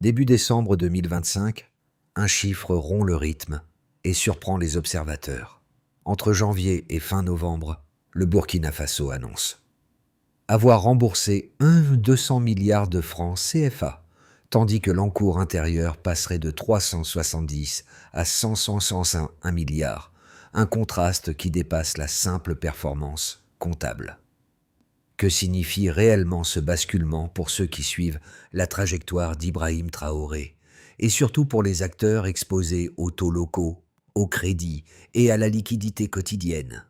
Début décembre 2025, un chiffre rompt le rythme et surprend les observateurs. Entre janvier et fin novembre, le Burkina Faso annonce avoir remboursé 200 milliards de francs CFA, tandis que l'encours intérieur passerait de 370 à 101 milliards, un contraste qui dépasse la simple performance comptable. Que signifie réellement ce basculement pour ceux qui suivent la trajectoire d'Ibrahim Traoré, et surtout pour les acteurs exposés aux taux locaux, au crédit et à la liquidité quotidienne?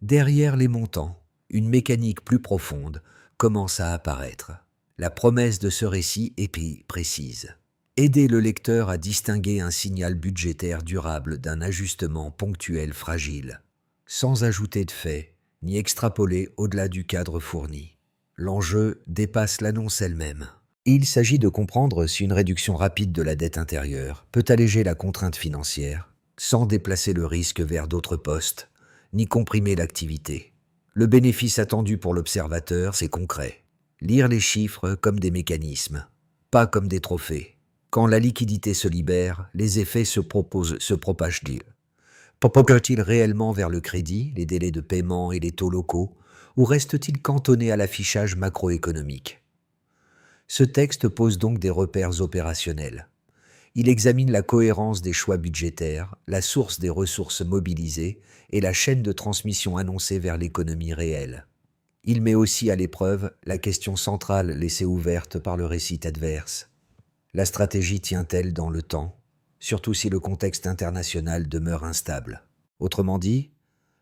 Derrière les montants, une mécanique plus profonde commence à apparaître. La promesse de ce récit est précise. Aider le lecteur à distinguer un signal budgétaire durable d'un ajustement ponctuel fragile, sans ajouter de faits ni extrapoler au-delà du cadre fourni. L'enjeu dépasse l'annonce elle-même. Il s'agit de comprendre si une réduction rapide de la dette intérieure peut alléger la contrainte financière, sans déplacer le risque vers d'autres postes, ni comprimer l'activité. Le bénéfice attendu pour l'observateur, c'est concret. Lire les chiffres comme des mécanismes, pas comme des trophées. Quand la liquidité se libère, les effets se propagent-ils? Propagent-ils réellement vers le crédit, les délais de paiement et les taux locaux, ou restent-ils cantonnés à l'affichage macroéconomique? Ce texte pose donc des repères opérationnels. Il examine la cohérence des choix budgétaires, la source des ressources mobilisées et la chaîne de transmission annoncée vers l'économie réelle. Il met aussi à l'épreuve la question centrale laissée ouverte par le récit adverse. La stratégie tient-elle dans le temps, surtout si le contexte international demeure instable? Autrement dit,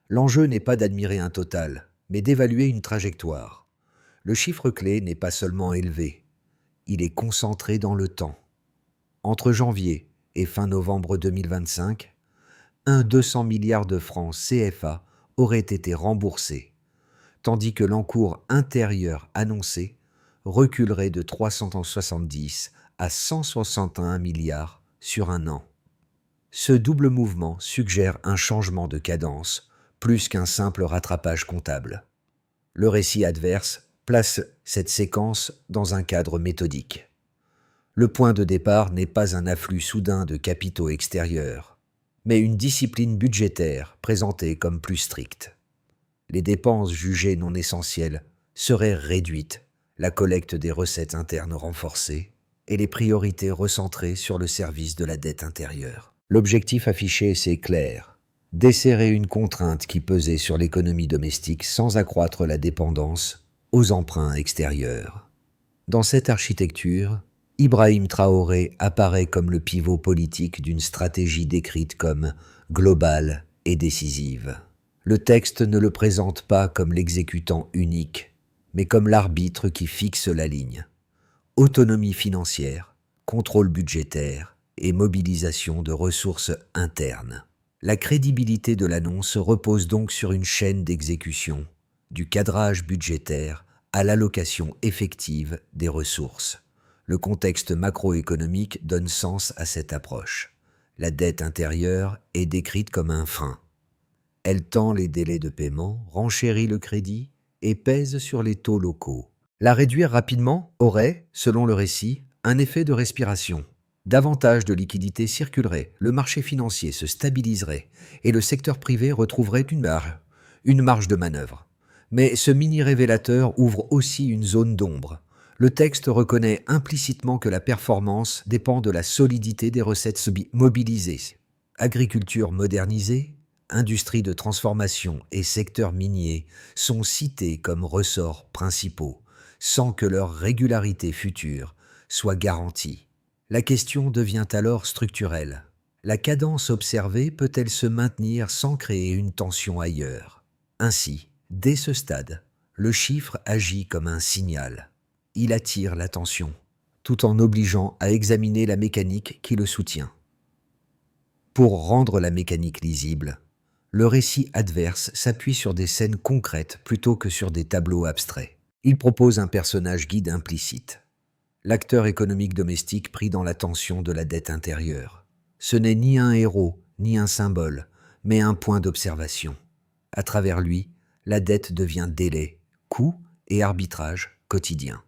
l'enjeu n'est pas d'admirer un total, mais d'évaluer une trajectoire. Le chiffre clé n'est pas seulement élevé, il est concentré dans le temps. Entre janvier et fin novembre 2025, 200 milliards de francs CFA auraient été remboursés, tandis que l'encours intérieur annoncé reculerait de 370 à 161 milliards sur un an. Ce double mouvement suggère un changement de cadence, plus qu'un simple rattrapage comptable. Le récit adverse place cette séquence dans un cadre méthodique. Le point de départ n'est pas un afflux soudain de capitaux extérieurs, mais une discipline budgétaire présentée comme plus stricte. Les dépenses jugées non essentielles seraient réduites, la collecte des recettes internes renforcée et les priorités recentrées sur le service de la dette intérieure. L'objectif affiché, c'est clair: desserrer une contrainte qui pesait sur l'économie domestique sans accroître la dépendance aux emprunts extérieurs. Dans cette architecture, Ibrahim Traoré apparaît comme le pivot politique d'une stratégie décrite comme globale et décisive. Le texte ne le présente pas comme l'exécutant unique, mais comme l'arbitre qui fixe la ligne. Autonomie financière, contrôle budgétaire et mobilisation de ressources internes. La crédibilité de l'annonce repose donc sur une chaîne d'exécution, du cadrage budgétaire à l'allocation effective des ressources. Le contexte macroéconomique donne sens à cette approche. La dette intérieure est décrite comme un frein. Elle tend les délais de paiement, renchérit le crédit et pèse sur les taux locaux. La réduire rapidement aurait, selon le récit, un effet de respiration. Davantage de liquidités circuleraient, le marché financier se stabiliserait et le secteur privé retrouverait une marge de manœuvre. Mais ce mini-révélateur ouvre aussi une zone d'ombre. Le texte reconnaît implicitement que la performance dépend de la solidité des recettes mobilisées. Agriculture modernisée, industrie de transformation et secteur minier sont cités comme ressorts principaux, sans que leur régularité future soit garantie. La question devient alors structurelle. La cadence observée peut-elle se maintenir sans créer une tension ailleurs? Ainsi, dès ce stade, le chiffre agit comme un signal. Il attire l'attention, tout en obligeant à examiner la mécanique qui le soutient. Pour rendre la mécanique lisible, le récit adverse s'appuie sur des scènes concrètes plutôt que sur des tableaux abstraits. Il propose un personnage guide implicite, l'acteur économique domestique pris dans la tension de la dette intérieure. Ce n'est ni un héros, ni un symbole, mais un point d'observation. À travers lui, la dette devient délai, coût et arbitrage quotidien.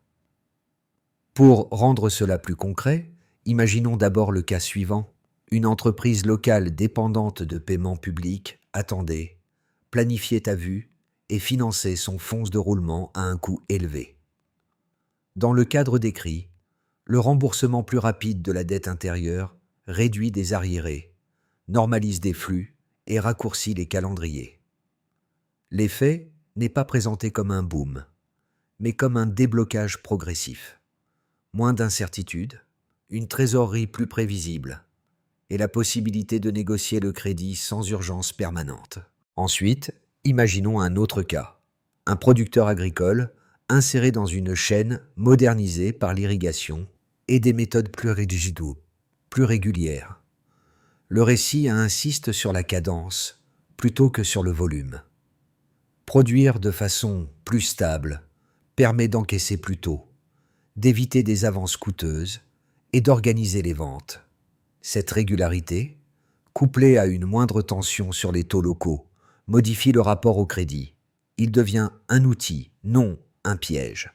Pour rendre cela plus concret, Imaginons d'abord le cas suivant. Une entreprise locale dépendante de paiements publics attendait, planifiait à vue et finançait son fonds de roulement à un coût élevé. Dans le cadre décrit, le remboursement plus rapide de la dette intérieure réduit des arriérés, normalise des flux et raccourcit les calendriers. L'effet n'est pas présenté comme un boom, mais comme un déblocage progressif. Moins d'incertitude, une trésorerie plus prévisible et la possibilité de négocier le crédit sans urgence permanente. Ensuite, imaginons un autre cas. Un producteur agricole inséré dans une chaîne modernisée par l'irrigation et des méthodes plus rigides, plus régulières. Le récit insiste sur la cadence plutôt que sur le volume. Produire de façon plus stable permet d'encaisser plus tôt, d'éviter des avances coûteuses et d'organiser les ventes. Cette régularité, couplée à une moindre tension sur les taux locaux, modifie le rapport au crédit. Il devient un outil, non un piège.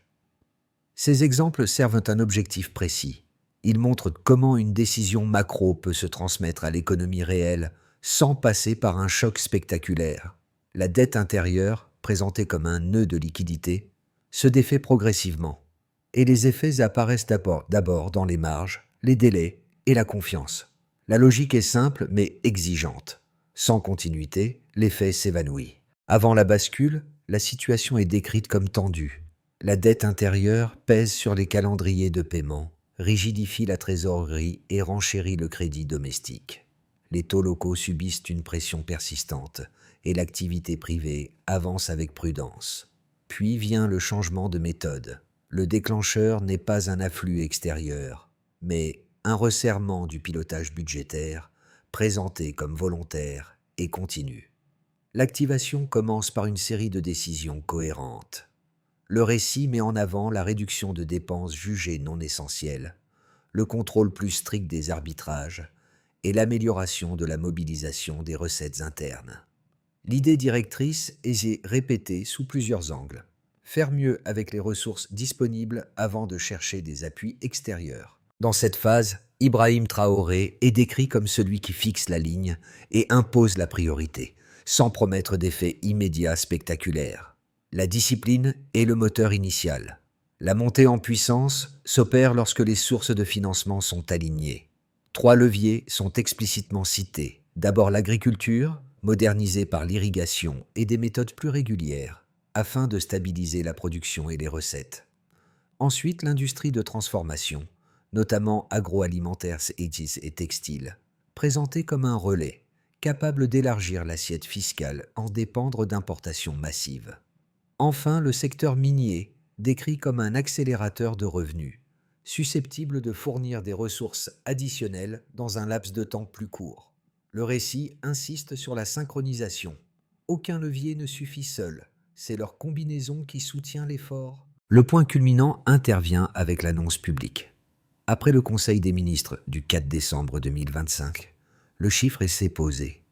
Ces exemples servent un objectif précis. Ils montrent comment une décision macro peut se transmettre à l'économie réelle sans passer par un choc spectaculaire. La dette intérieure, présentée comme un nœud de liquidité, se défait progressivement, et les effets apparaissent d'abord dans les marges, les délais et la confiance. La logique est simple mais exigeante. Sans continuité, l'effet s'évanouit. Avant la bascule, la situation est décrite comme tendue. La dette intérieure pèse sur les calendriers de paiement, rigidifie la trésorerie et renchérit le crédit domestique. Les taux locaux subissent une pression persistante et l'activité privée avance avec prudence. Puis vient le changement de méthode. Le déclencheur n'est pas un afflux extérieur, mais un resserrement du pilotage budgétaire présenté comme volontaire et continu. L'activation commence par une série de décisions cohérentes. Le récit met en avant la réduction de dépenses jugées non essentielles, le contrôle plus strict des arbitrages et l'amélioration de la mobilisation des recettes internes. L'idée directrice est répétée sous plusieurs angles. Faire mieux avec les ressources disponibles avant de chercher des appuis extérieurs. Dans cette phase, Ibrahim Traoré est décrit comme celui qui fixe la ligne et impose la priorité, sans promettre d'effets immédiats spectaculaires. La discipline est le moteur initial. La montée en puissance s'opère lorsque les sources de financement sont alignées. 3 leviers sont explicitement cités. D'abord l'agriculture, modernisée par l'irrigation et des méthodes plus régulières, afin de stabiliser la production et les recettes. Ensuite, l'industrie de transformation, notamment agroalimentaire et textile, présentée comme un relais, capable d'élargir l'assiette fiscale en dépendre d'importations massives. Enfin, le secteur minier, décrit comme un accélérateur de revenus, susceptible de fournir des ressources additionnelles dans un laps de temps plus court. Le récit insiste sur la synchronisation. Aucun levier ne suffit seul, c'est leur combinaison qui soutient l'effort. Le point culminant intervient avec l'annonce publique. Après le Conseil des ministres du 4 décembre 2025, le chiffre s'est posé.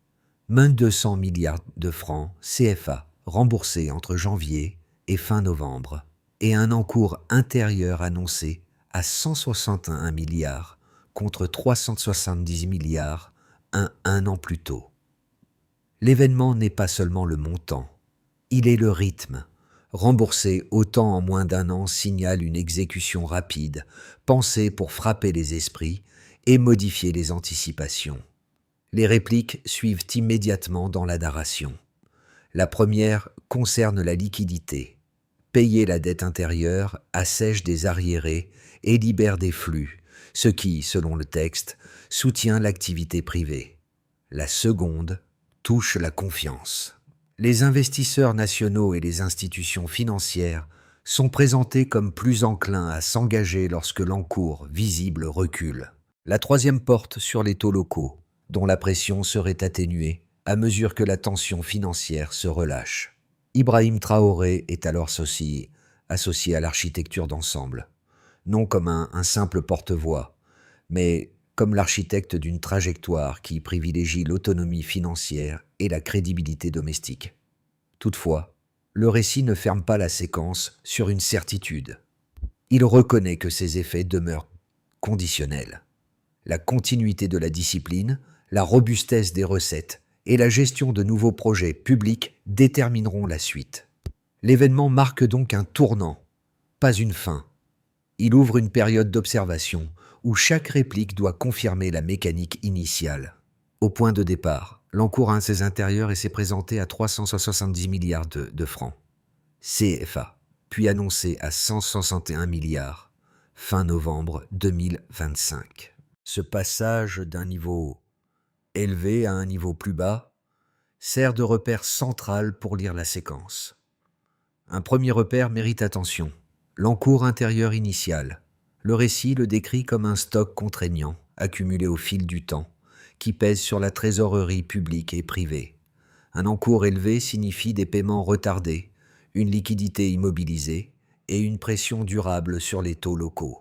1200 milliards de francs CFA remboursés entre janvier et fin novembre, et un encours intérieur annoncé à 161 milliards contre 370 milliards un an plus tôt. L'événement n'est pas seulement le montant, il est le rythme. Rembourser autant en moins d'un an signale une exécution rapide, pensée pour frapper les esprits et modifier les anticipations. Les répliques suivent immédiatement dans la narration. La première concerne la liquidité. Payer la dette intérieure assèche des arriérés et libère des flux, ce qui, selon le texte, soutient l'activité privée. La seconde touche la confiance. Les investisseurs nationaux et les institutions financières sont présentés comme plus enclins à s'engager lorsque l'encours visible recule. La troisième porte sur les taux locaux, dont la pression serait atténuée à mesure que la tension financière se relâche. Ibrahim Traoré est alors associé à l'architecture d'ensemble, non comme un simple porte-voix, mais comme l'architecte d'une trajectoire qui privilégie l'autonomie financière et la crédibilité domestique. Toutefois, le récit ne ferme pas la séquence sur une certitude. Il reconnaît que ces effets demeurent conditionnels. La continuité de la discipline, la robustesse des recettes et la gestion de nouveaux projets publics détermineront la suite. L'événement marque donc un tournant, pas une fin. Il ouvre une période d'observation où chaque réplique doit confirmer la mécanique initiale. Au point de départ, l'encours a ses intérieurs et s'est présenté à 370 milliards de francs CFA, puis annoncé à 161 milliards fin novembre 2025. Ce passage d'un niveau élevé à un niveau plus bas sert de repère central pour lire la séquence. Un premier repère mérite attention. L'encours intérieur initial. Le récit le décrit comme un stock contraignant, accumulé au fil du temps, qui pèse sur la trésorerie publique et privée. Un encours élevé signifie des paiements retardés, une liquidité immobilisée et une pression durable sur les taux locaux.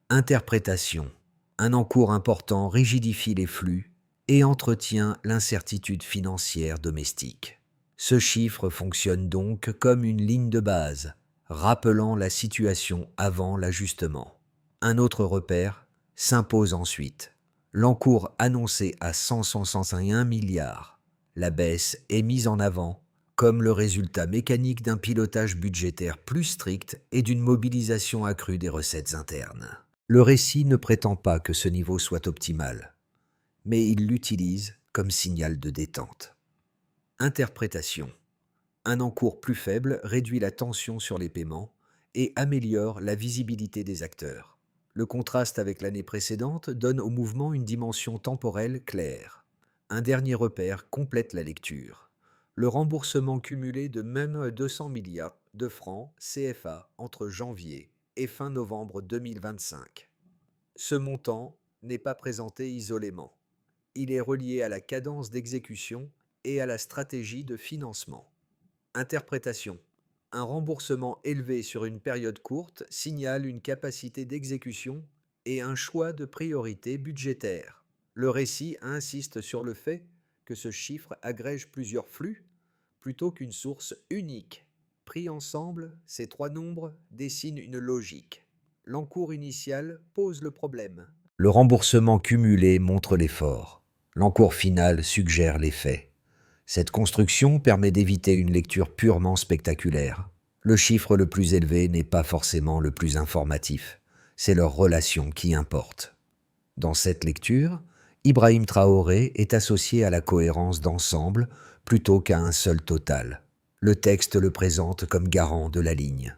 Interprétation. Un encours important rigidifie les flux et entretient l'incertitude financière domestique. Ce chiffre fonctionne donc comme une ligne de base, rappelant la situation avant l'ajustement. Un autre repère s'impose ensuite. L'encours annoncé à 161 milliards. La baisse est mise en avant comme le résultat mécanique d'un pilotage budgétaire plus strict et d'une mobilisation accrue des recettes internes. Le récit ne prétend pas que ce niveau soit optimal, mais il l'utilise comme signal de détente. Interprétation. Un encours plus faible réduit la tension sur les paiements et améliore la visibilité des acteurs. Le contraste avec l'année précédente donne au mouvement une dimension temporelle claire. Un dernier repère complète la lecture. Le remboursement cumulé de même 200 milliards de francs CFA entre janvier et fin novembre 2025. Ce montant n'est pas présenté isolément. Il est relié à la cadence d'exécution et à la stratégie de financement. Interprétation. Un remboursement élevé sur une période courte signale une capacité d'exécution et un choix de priorité budgétaire. Le récit insiste sur le fait que ce chiffre agrège plusieurs flux plutôt qu'une source unique. Pris ensemble, ces trois nombres dessinent une logique. L'encours initial pose le problème. Le remboursement cumulé montre l'effort. L'encours final suggère l'effet. Cette construction permet d'éviter une lecture purement spectaculaire. Le chiffre le plus élevé n'est pas forcément le plus informatif. C'est leur relation qui importe. Dans cette lecture, Ibrahim Traoré est associé à la cohérence d'ensemble plutôt qu'à un seul total. Le texte le présente comme garant de la ligne.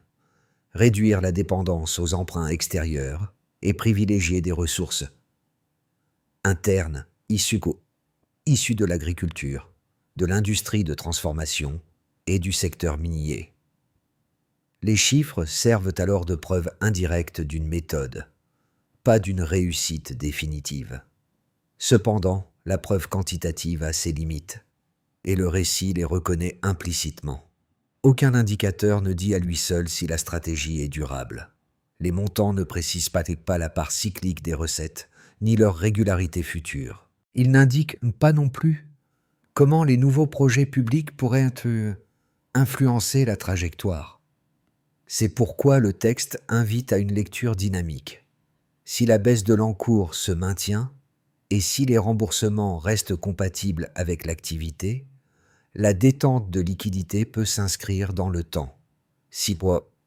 Réduire la dépendance aux emprunts extérieurs et privilégier des ressources internes issues de l'agriculture, de l'industrie de transformation et du secteur minier. Les chiffres servent alors de preuve indirecte d'une méthode, pas d'une réussite définitive. Cependant, la preuve quantitative a ses limites, et le récit les reconnaît implicitement. Aucun indicateur ne dit à lui seul si la stratégie est durable. Les montants ne précisent pas la part cyclique des recettes, ni leur régularité future. Ils n'indiquent pas non plus comment les nouveaux projets publics pourraient influencer la trajectoire. C'est pourquoi le texte invite à une lecture dynamique. Si la baisse de l'encours se maintient, et si les remboursements restent compatibles avec l'activité, la détente de liquidité peut s'inscrire dans le temps. Si,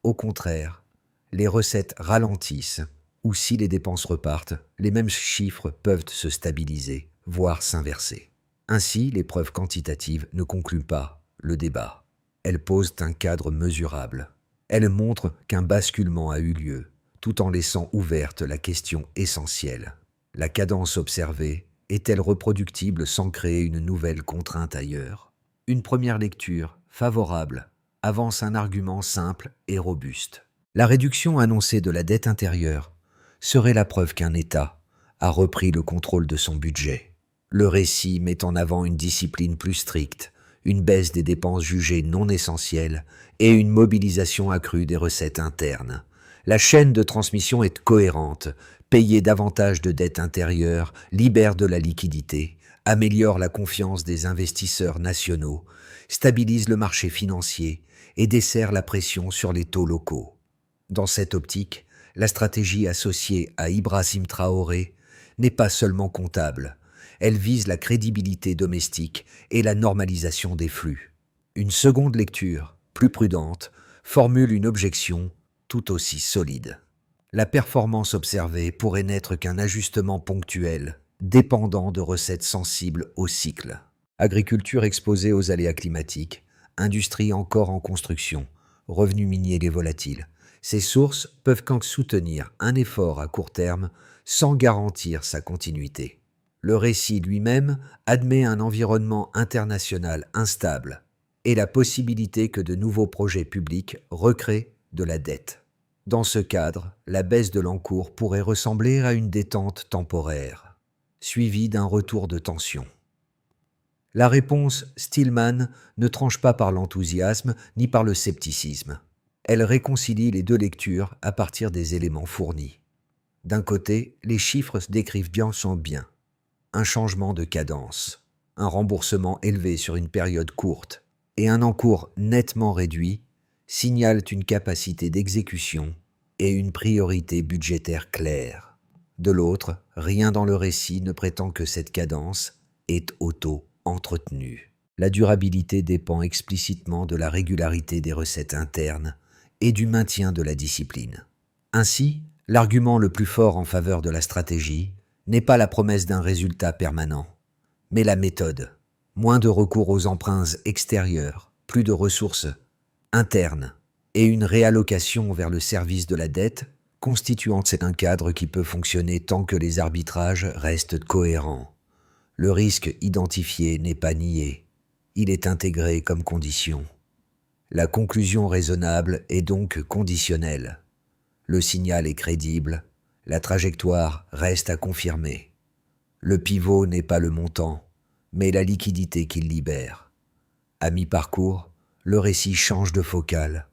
au contraire, les recettes ralentissent ou si les dépenses repartent, les mêmes chiffres peuvent se stabiliser, voire s'inverser. Ainsi, les preuves quantitatives ne concluent pas le débat. Elles posent un cadre mesurable. Elles montrent qu'un basculement a eu lieu, tout en laissant ouverte la question essentielle. La cadence observée est-elle reproductible sans créer une nouvelle contrainte ailleurs ? Une première lecture, favorable, avance un argument simple et robuste. La réduction annoncée de la dette intérieure serait la preuve qu'un État a repris le contrôle de son budget. Le récit met en avant une discipline plus stricte, une baisse des dépenses jugées non essentielles et une mobilisation accrue des recettes internes. La chaîne de transmission est cohérente, payer davantage de dettes intérieures, libère de la liquidité, améliore la confiance des investisseurs nationaux, stabilise le marché financier et desserre la pression sur les taux locaux. Dans cette optique, la stratégie associée à Ibrahim Traoré n'est pas seulement comptable. Elle vise la crédibilité domestique et la normalisation des flux. Une seconde lecture, plus prudente, formule une objection tout aussi solide. La performance observée pourrait n'être qu'un ajustement ponctuel, dépendant de recettes sensibles au cycle. Agriculture exposée aux aléas climatiques, industrie encore en construction, revenus miniers et volatiles. Ces sources peuvent qu'en soutenir un effort à court terme sans garantir sa continuité. Le récit lui-même admet un environnement international instable et la possibilité que de nouveaux projets publics recréent de la dette. Dans ce cadre, la baisse de l'encours pourrait ressembler à une détente temporaire, suivie d'un retour de tension. La réponse Stillman ne tranche pas par l'enthousiasme ni par le scepticisme. Elle réconcilie les deux lectures à partir des éléments fournis. D'un côté, les chiffres décrivent bien son bien. Un changement de cadence, un remboursement élevé sur une période courte et un encours nettement réduit signalent une capacité d'exécution et une priorité budgétaire claire. De l'autre, rien dans le récit ne prétend que cette cadence est auto-entretenue. La durabilité dépend explicitement de la régularité des recettes internes et du maintien de la discipline. Ainsi, l'argument le plus fort en faveur de la stratégie n'est pas la promesse d'un résultat permanent, mais la méthode. Moins de recours aux emprunts extérieurs, plus de ressources internes et une réallocation vers le service de la dette constituant un cadre qui peut fonctionner tant que les arbitrages restent cohérents. Le risque identifié n'est pas nié, il est intégré comme condition. La conclusion raisonnable est donc conditionnelle. Le signal est crédible, la trajectoire reste à confirmer. Le pivot n'est pas le montant, mais la liquidité qu'il libère. À mi-parcours, le récit change de focale.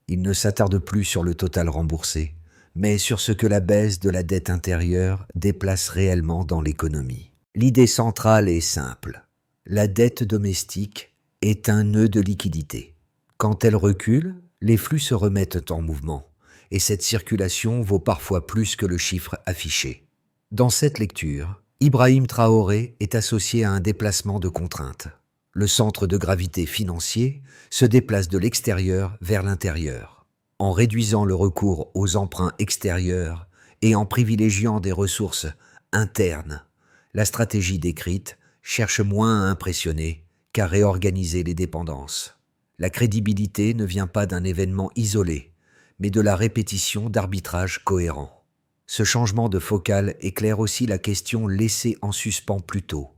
Il ne s'attarde plus sur le total remboursé, mais sur ce que la baisse de la dette intérieure déplace réellement dans l'économie. L'idée centrale est simple. La dette domestique est un nœud de liquidité. Quand elle recule, les flux se remettent en mouvement, et cette circulation vaut parfois plus que le chiffre affiché. Dans cette lecture, Ibrahim Traoré est associé à un déplacement de contrainte. Le centre de gravité financier se déplace de l'extérieur vers l'intérieur. En réduisant le recours aux emprunts extérieurs et en privilégiant des ressources internes, la stratégie décrite cherche moins à impressionner qu'à réorganiser les dépendances. La crédibilité ne vient pas d'un événement isolé, mais de la répétition d'arbitrages cohérents. Ce changement de focale éclaire aussi la question laissée en suspens plus tôt.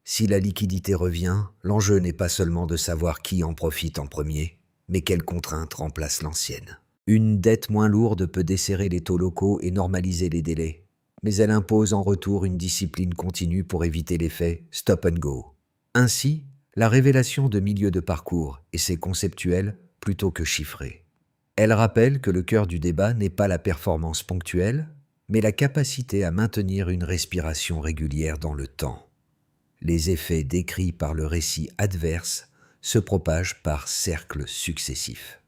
Si la liquidité revient, l'enjeu n'est pas seulement de savoir qui en profite en premier, mais quelle contrainte remplace l'ancienne. Une dette moins lourde peut desserrer les taux locaux et normaliser les délais, mais elle impose en retour une discipline continue pour éviter l'effet stop and go. Ainsi, la révélation de milieu de parcours est conceptuelle plutôt que chiffrée. Elle rappelle que le cœur du débat n'est pas la performance ponctuelle, mais la capacité à maintenir une respiration régulière dans le temps. Les effets décrits par le récit adverse se propagent par cercles successifs.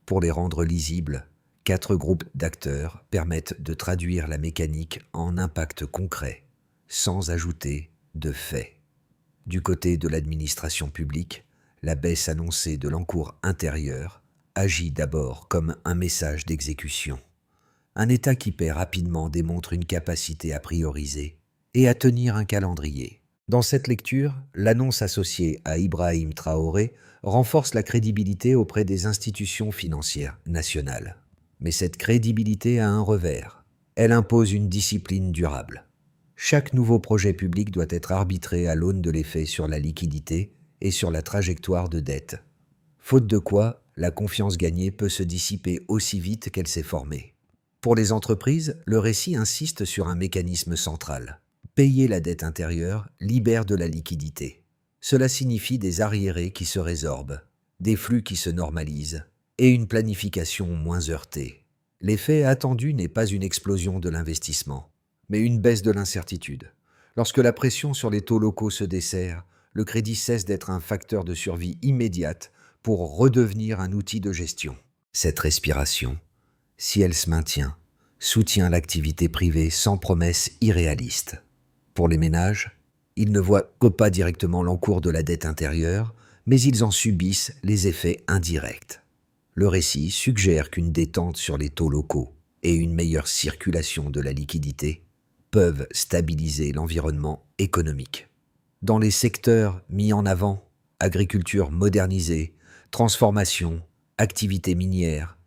Pour les rendre lisibles, 4 groupes d'acteurs permettent de traduire la mécanique en impact concret, sans ajouter de faits. Du côté de l'administration publique, la baisse annoncée de l'encours intérieur agit d'abord comme un message d'exécution. Un État qui paie rapidement démontre une capacité à prioriser et à tenir un calendrier. Dans cette lecture, l'annonce associée à Ibrahim Traoré renforce la crédibilité auprès des institutions financières nationales. Mais cette crédibilité a un revers. Elle impose une discipline durable. Chaque nouveau projet public doit être arbitré à l'aune de l'effet sur la liquidité et sur la trajectoire de dette. Faute de quoi, la confiance gagnée peut se dissiper aussi vite qu'elle s'est formée. Pour les entreprises, le récit insiste sur un mécanisme central. Payer la dette intérieure libère de la liquidité. Cela signifie des arriérés qui se résorbent, des flux qui se normalisent et une planification moins heurtée. L'effet attendu n'est pas une explosion de l'investissement, mais une baisse de l'incertitude. Lorsque la pression sur les taux locaux se desserre, le crédit cesse d'être un facteur de survie immédiate pour redevenir un outil de gestion. Cette respiration, si elle se maintient, soutient l'activité privée sans promesses irréalistes. Pour les ménages, ils ne voient pas directement l'encours de la dette intérieure, mais ils en subissent les effets indirects. Le récit suggère qu'une détente sur les taux locaux et une meilleure circulation de la liquidité peuvent stabiliser l'environnement économique. Dans les secteurs mis en avant, agriculture modernisée, transformation, activité minière,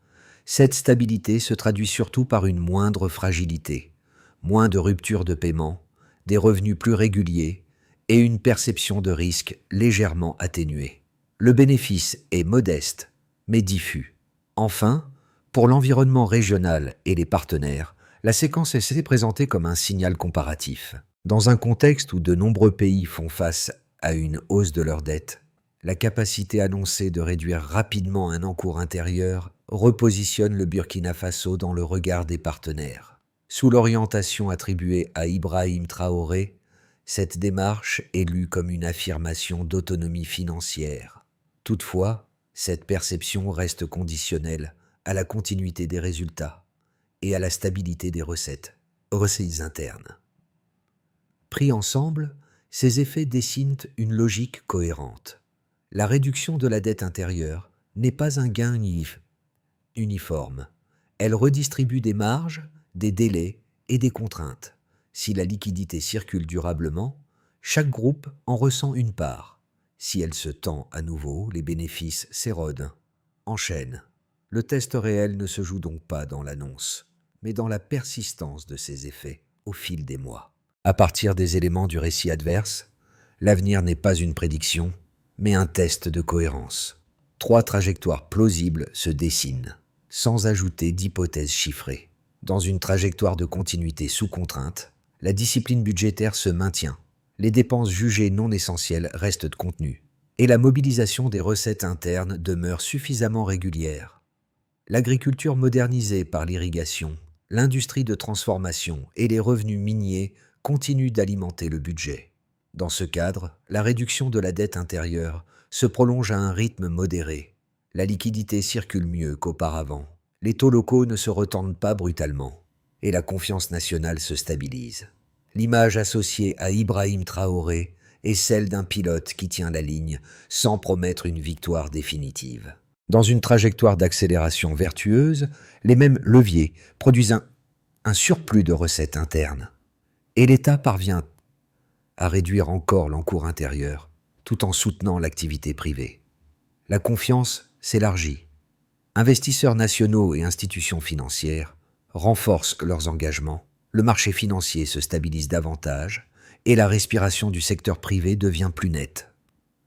cette stabilité se traduit surtout par une moindre fragilité, moins de ruptures de paiement, des revenus plus réguliers et une perception de risque légèrement atténuée. Le bénéfice est modeste, mais diffus. Enfin, pour l'environnement régional et les partenaires, la séquence est présentée comme un signal comparatif. Dans un contexte où de nombreux pays font face à une hausse de leurs dettes, la capacité annoncée de réduire rapidement un encours intérieur repositionne le Burkina Faso dans le regard des partenaires. Sous l'orientation attribuée à Ibrahim Traoré, cette démarche est lue comme une affirmation d'autonomie financière. Toutefois, cette perception reste conditionnelle à la continuité des résultats et à la stabilité des recettes internes. Pris ensemble, ces effets dessinent une logique cohérente. La réduction de la dette intérieure n'est pas un gain uniforme. Elle redistribue des marges, des délais et des contraintes. Si la liquidité circule durablement, chaque groupe en ressent une part. Si elle se tend à nouveau, les bénéfices s'érodent, enchaînent. Le test réel ne se joue donc pas dans l'annonce, mais dans la persistance de ces effets au fil des mois. À partir des éléments du récit adverse, l'avenir n'est pas une prédiction, mais un test de cohérence. 3 trajectoires plausibles se dessinent, sans ajouter d'hypothèses chiffrées. Dans une trajectoire de continuité sous contrainte, la discipline budgétaire se maintient, les dépenses jugées non essentielles restent contenues, et la mobilisation des recettes internes demeure suffisamment régulière. L'agriculture modernisée par l'irrigation, l'industrie de transformation et les revenus miniers continuent d'alimenter le budget. Dans ce cadre, la réduction de la dette intérieure se prolonge à un rythme modéré. La liquidité circule mieux qu'auparavant. Les taux locaux ne se retendent pas brutalement et la confiance nationale se stabilise. L'image associée à Ibrahim Traoré est celle d'un pilote qui tient la ligne sans promettre une victoire définitive. Dans une trajectoire d'accélération vertueuse, les mêmes leviers produisent un surplus de recettes internes. Et l'État parvient à réduire encore l'encours intérieur, tout en soutenant l'activité privée. La confiance s'élargit. Investisseurs nationaux et institutions financières renforcent leurs engagements, le marché financier se stabilise davantage et la respiration du secteur privé devient plus nette.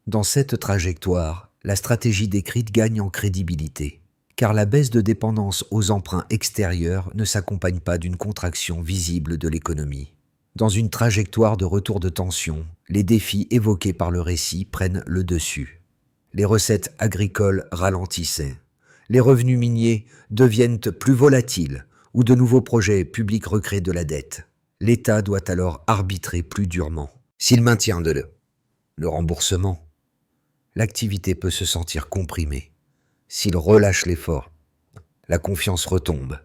Dans cette trajectoire, la stratégie décrite gagne en crédibilité, car la baisse de dépendance aux emprunts extérieurs ne s'accompagne pas d'une contraction visible de l'économie. Dans une trajectoire de retour de tension, les défis évoqués par le récit prennent le dessus. Les recettes agricoles ralentissaient. Les revenus miniers deviennent plus volatiles ou de nouveaux projets publics recréent de la dette. L'État doit alors arbitrer plus durement. S'il maintient le remboursement, l'activité peut se sentir comprimée. S'il relâche l'effort, la confiance retombe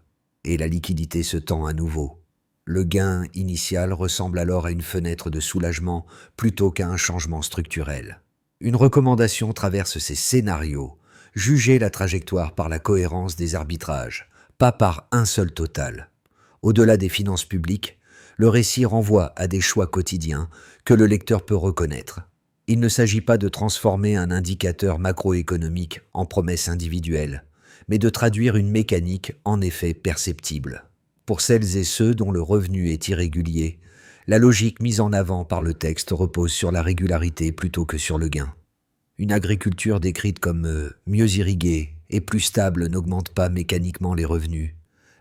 et la liquidité se tend à nouveau. Le gain initial ressemble alors à une fenêtre de soulagement plutôt qu'à un changement structurel. Une recommandation traverse ces scénarios. Jugez la trajectoire par la cohérence des arbitrages, pas par un seul total. Au-delà des finances publiques, le récit renvoie à des choix quotidiens que le lecteur peut reconnaître. Il ne s'agit pas de transformer un indicateur macroéconomique en promesse individuelle, mais de traduire une mécanique en effet perceptible. Pour celles et ceux dont le revenu est irrégulier, la logique mise en avant par le texte repose sur la régularité plutôt que sur le gain. Une agriculture décrite comme mieux irriguée et plus stable n'augmente pas mécaniquement les revenus,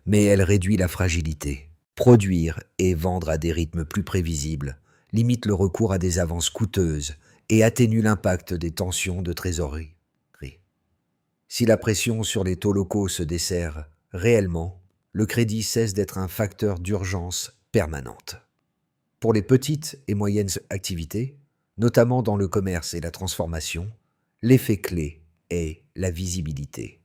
mais elle réduit la fragilité. Produire et vendre à des rythmes plus prévisibles limite le recours à des avances coûteuses et atténue l'impact des tensions de trésorerie. Si la pression sur les taux locaux se desserre réellement, le crédit cesse d'être un facteur d'urgence permanente. Pour les petites et moyennes activités, notamment dans le commerce et la transformation, l'effet clé est la visibilité.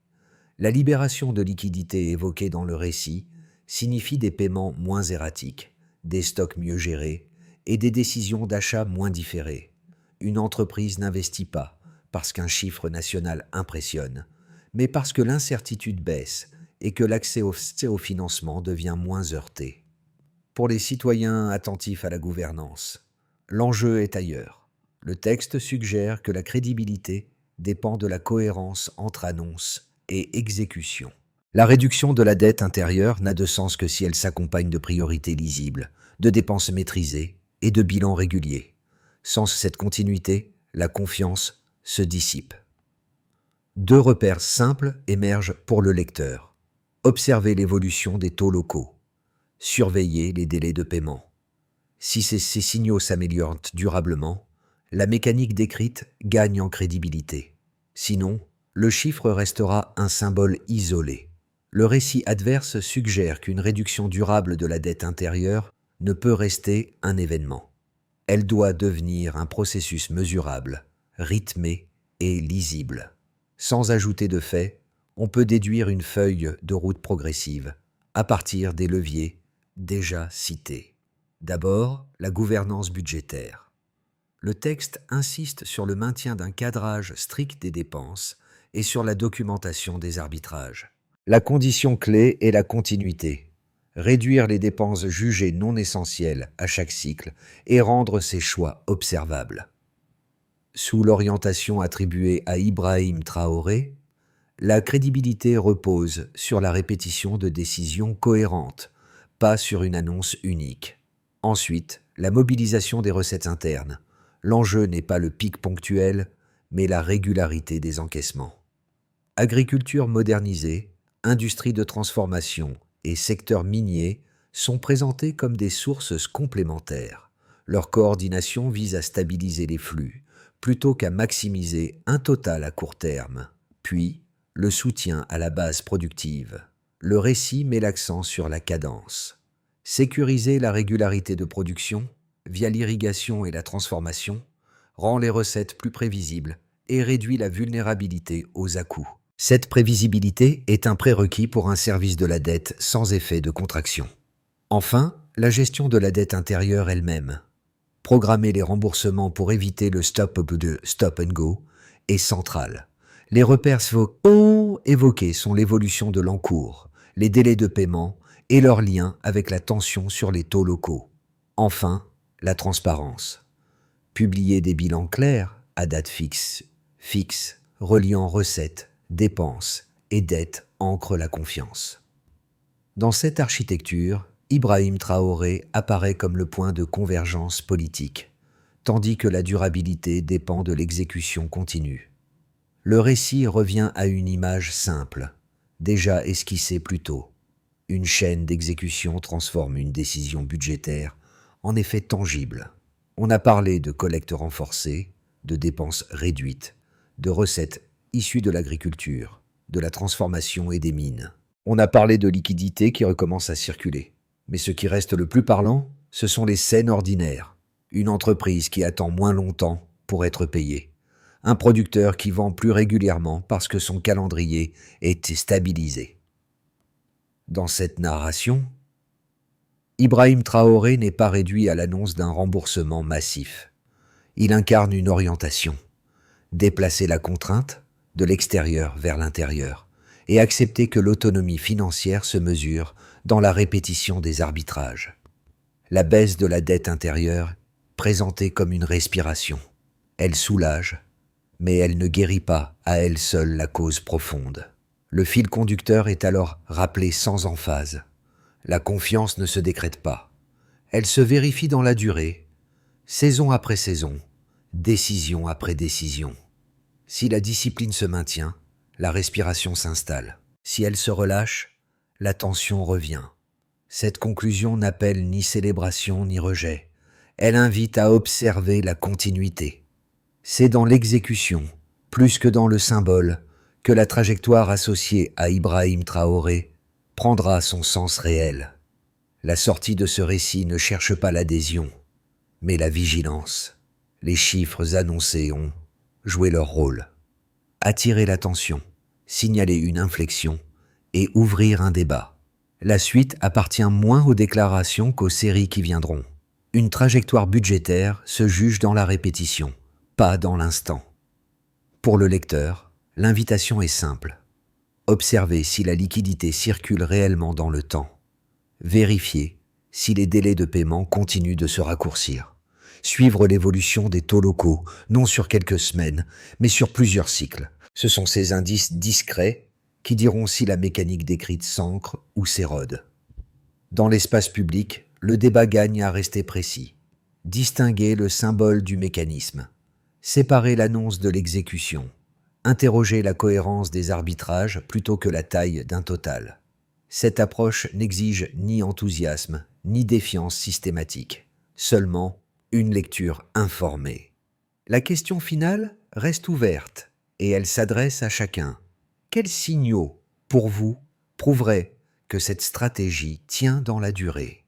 La libération de liquidités évoquée dans le récit signifie des paiements moins erratiques, des stocks mieux gérés et des décisions d'achat moins différées. Une entreprise n'investit pas parce qu'un chiffre national impressionne, mais parce que l'incertitude baisse et que l'accès au financement devient moins heurté. Pour les citoyens attentifs à la gouvernance, l'enjeu est ailleurs. Le texte suggère que la crédibilité dépend de la cohérence entre annonce et exécution. La réduction de la dette intérieure n'a de sens que si elle s'accompagne de priorités lisibles, de dépenses maîtrisées et de bilans réguliers. Sans cette continuité, la confiance se dissipe. 2 repères simples émergent pour le lecteur. Observer l'évolution des taux locaux. Surveiller les délais de paiement. Si ces signaux s'améliorent durablement, la mécanique décrite gagne en crédibilité. Sinon, le chiffre restera un symbole isolé. Le récit adverse suggère qu'une réduction durable de la dette intérieure ne peut rester un événement. Elle doit devenir un processus mesurable, rythmé et lisible. Sans ajouter de faits, on peut déduire une feuille de route progressive à partir des leviers déjà cités. D'abord, la gouvernance budgétaire. Le texte insiste sur le maintien d'un cadrage strict des dépenses et sur la documentation des arbitrages. La condition clé est la continuité. Réduire les dépenses jugées non essentielles à chaque cycle et rendre ces choix observables. Sous l'orientation attribuée à Ibrahim Traoré, la crédibilité repose sur la répétition de décisions cohérentes, pas sur une annonce unique. Ensuite, la mobilisation des recettes internes. L'enjeu n'est pas le pic ponctuel, mais la régularité des encaissements. Agriculture modernisée, industrie de transformation et secteur minier sont présentés comme des sources complémentaires. Leur coordination vise à stabiliser les flux, plutôt qu'à maximiser un total à court terme. Puis, le soutien à la base productive. Le récit met l'accent sur la cadence. Sécuriser la régularité de production, via l'irrigation et la transformation, rend les recettes plus prévisibles et réduit la vulnérabilité aux à-coups. Cette prévisibilité est un prérequis pour un service de la dette sans effet de contraction. Enfin, la gestion de la dette intérieure elle-même. Programmer les remboursements pour éviter le stop and go est central. Les repères évoqués sont l'évolution de l'encours, les délais de paiement et leur lien avec la tension sur les taux locaux. Enfin, la transparence. Publier des bilans clairs, à date fixe, reliant recettes, dépenses et dettes ancre la confiance. Dans cette architecture, Ibrahim Traoré apparaît comme le point de convergence politique, tandis que la durabilité dépend de l'exécution continue. Le récit revient à une image simple, déjà esquissée plus tôt. Une chaîne d'exécution transforme une décision budgétaire en effet tangible. On a parlé de collecte renforcée, de dépenses réduites, de recettes issues de l'agriculture, de la transformation et des mines. On a parlé de liquidités qui recommencent à circuler. Mais ce qui reste le plus parlant, ce sont les scènes ordinaires. Une entreprise qui attend moins longtemps pour être payée. Un producteur qui vend plus régulièrement parce que son calendrier est stabilisé. Dans cette narration, Ibrahim Traoré n'est pas réduit à l'annonce d'un remboursement massif. Il incarne une orientation. Déplacer la contrainte de l'extérieur vers l'intérieur et accepter que l'autonomie financière se mesure dans la répétition des arbitrages. La baisse de la dette intérieure, présentée comme une respiration. Elle soulage, mais elle ne guérit pas à elle seule la cause profonde. Le fil conducteur est alors rappelé sans emphase. La confiance ne se décrète pas. Elle se vérifie dans la durée, saison après saison, décision après décision. Si la discipline se maintient, la respiration s'installe. Si elle se relâche, la tension revient. Cette conclusion n'appelle ni célébration ni rejet. Elle invite à observer la continuité. C'est dans l'exécution, plus que dans le symbole, que la trajectoire associée à Ibrahim Traoré prendra son sens réel. La sortie de ce récit ne cherche pas l'adhésion, mais la vigilance. Les chiffres annoncés ont joué leur rôle. Attirer l'attention, signaler une inflexion et ouvrir un débat. La suite appartient moins aux déclarations qu'aux séries qui viendront. Une trajectoire budgétaire se juge dans la répétition, pas dans l'instant. Pour le lecteur, l'invitation est simple. Observez si la liquidité circule réellement dans le temps. Vérifiez si les délais de paiement continuent de se raccourcir. Suivre l'évolution des taux locaux, non sur quelques semaines, mais sur plusieurs cycles. Ce sont ces indices discrets qui diront si la mécanique décrite s'ancre ou s'érode. Dans l'espace public, le débat gagne à rester précis. Distinguer le symbole du mécanisme. Séparer l'annonce de l'exécution. Interroger la cohérence des arbitrages plutôt que la taille d'un total. Cette approche n'exige ni enthousiasme, ni défiance systématique, seulement une lecture informée. La question finale reste ouverte et elle s'adresse à chacun. Quels signaux, pour vous, prouveraient que cette stratégie tient dans la durée ?